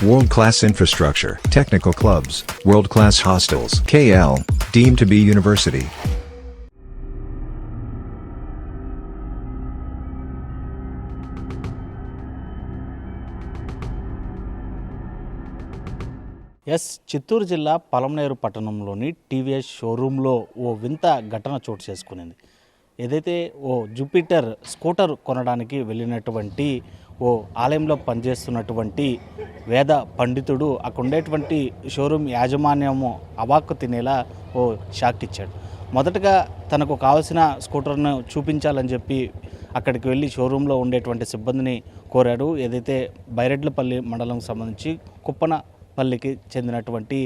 World-class infrastructure, technical clubs, world-class hostels. KL, deemed to be university. Chittoor జిల్లా పలమనేరు పట్టణంలోని TVS షోరూంలో ఓ వింత ఘటన చోటు చేసుకునింది. ఏదైతే ఓ జూపిటర్ స్కూటర్ కొనడానికి వెళ్ళినటువంటి ఓ ఆలయంలో పనిచేస్తున్నటువంటి వేద పండితుడు అక్కడ ఉండేటువంటి షోరూమ్ యాజమాన్యము అవాక్కు తినేలా ఓ షాక్ ఇచ్చాడు. మొదటగా తనకు కావాల్సిన స్కూటర్ను చూపించాలని చెప్పి అక్కడికి వెళ్ళి షోరూంలో ఉండేటువంటి సిబ్బందిని కోరాడు. ఏదైతే బైరెడ్లపల్లి మండలం సంబంధించి కుప్పనపల్లికి చెందినటువంటి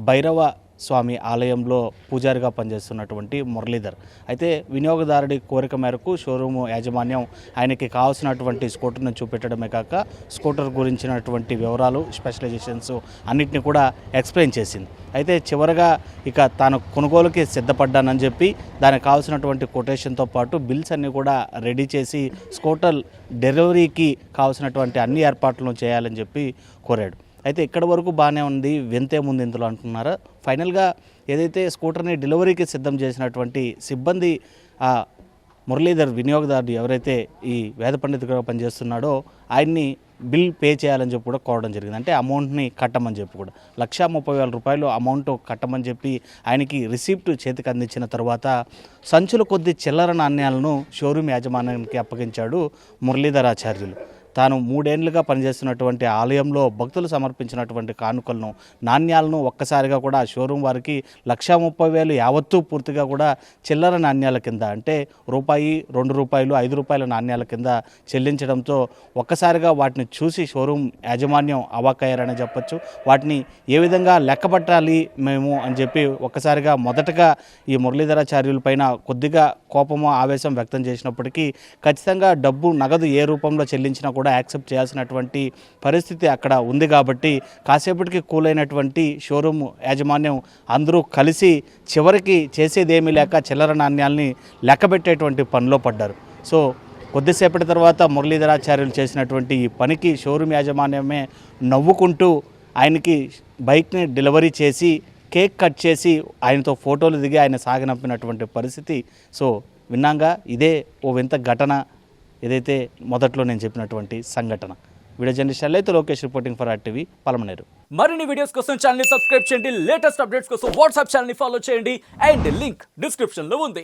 భైరవ స్వామి ఆలయంలో పూజారిగా పనిచేస్తున్నటువంటి మురళీధర్ అయితే వినియోగదారుడి కోరిక మేరకు షోరూము యాజమాన్యం ఆయనకి కావాల్సినటువంటి స్కూటర్ను చూపెట్టడమే కాక స్కూటర్ గురించినటువంటి వివరాలు స్పెషలైజేషన్స్ అన్నిటిని కూడా ఎక్స్ప్లెయిన్ చేసింది. అయితే చివరగా ఇక తాను కొనుగోలుకి సిద్ధపడ్డానని చెప్పి దానికి కావాల్సినటువంటి కొటేషన్తో పాటు బిల్స్ అన్నీ కూడా రెడీ చేసి స్కూటర్ డెలివరీకి కావాల్సినటువంటి అన్ని ఏర్పాట్లను చేయాలని చెప్పి కోరాడు. అయితే ఇక్కడ వరకు బాగానే ఉంది, వింతే ముందు ఇందులో అంటున్నారా. ఫైనల్గా ఏదైతే స్కూటర్ని డెలివరీకి సిద్ధం చేసినటువంటి సిబ్బంది మురళీధర్ వినియోగదారుడు ఎవరైతే ఈ వేద పండితుడిగా పనిచేస్తున్నాడో ఆయన్ని బిల్ పే చేయాలని చెప్పి కూడా కోరడం జరిగింది. అంటే అమౌంట్ని కట్టమని చెప్పి కూడా 1,30,000 రూపాయలు అమౌంట్ కట్టమని చెప్పి ఆయనకి రిసిప్ట్ చేతికి అందించిన తర్వాత సంచుల కొద్ది చిల్లర నాణ్యాలను షోరూమ్ యాజమాన్యానికి అప్పగించాడు మురళీధర్ ఆచార్యులు. తాను 3 ఏళ్లుగా పనిచేస్తున్నటువంటి ఆలయంలో భక్తులు సమర్పించినటువంటి కానుకలను నాణ్యాలను ఒక్కసారిగా కూడా షోరూమ్ వారికి 1,30,000 యావత్తు పూర్తిగా కూడా చిల్లర నాణ్యాల కింద అంటే రూపాయి, 2 రూపాయలు, 5 రూపాయల నాణ్యాల కింద చెల్లించడంతో ఒక్కసారిగా వాటిని చూసి షోరూమ్ యాజమాన్యం అవాక్కయ్యారని చెప్పొచ్చు. వాటిని ఏ విధంగా లెక్కపట్టాలి మేము అని చెప్పి ఒక్కసారిగా మొదటగా ఈ మురళీధరాచార్యుల పైన కొద్దిగా కోపము ఆవేశం వ్యక్తం చేసినప్పటికీ ఖచ్చితంగా డబ్బు నగదు ఏ రూపంలో చెల్లించినా కూడా యాక్సెప్ట్ చేయాల్సినటువంటి పరిస్థితి అక్కడ ఉంది కాబట్టి కాసేపటికి కూలైనటువంటి షోరూమ్ యాజమాన్యం అందరూ కలిసి చివరికి చేసేదేమీ లేక చిల్లర నాణ్యాల్ని లెక్కబెట్టేటువంటి పనిలో పడ్డారు. సో కొద్దిసేపటి తర్వాత మురళీధరాచార్యులు చేసినటువంటి ఈ పనికి షోరూమ్ యాజమాన్యమే నవ్వుకుంటూ ఆయనకి బైక్ని డెలివరీ చేసి కేక్ కట్ చేసి ఆయనతో ఫోటోలు దిగి ఆయన సాగనంపినటువంటి పరిస్థితి. సో విన్నాంగా ఇదే ఓ వింత ఘటన, ఏదైతే మొదట్లో నేను చెప్పినటువంటి సంఘటన. వీడియో జర్నలిస్ట్ అయితే Lokesh reporting for RTV Palamaneru. మరిన్ని వీడియోస్ కోసం ఛానల్ ని సబ్స్క్రైబ్ చేయండి, లేటెస్ట్ అప్డేట్స్ కోసం వాట్సాప్ ఛానల్ ని ఫాలో చేయండి అండ్ లింక్ డిస్క్రిప్షన్ లో ఉంది.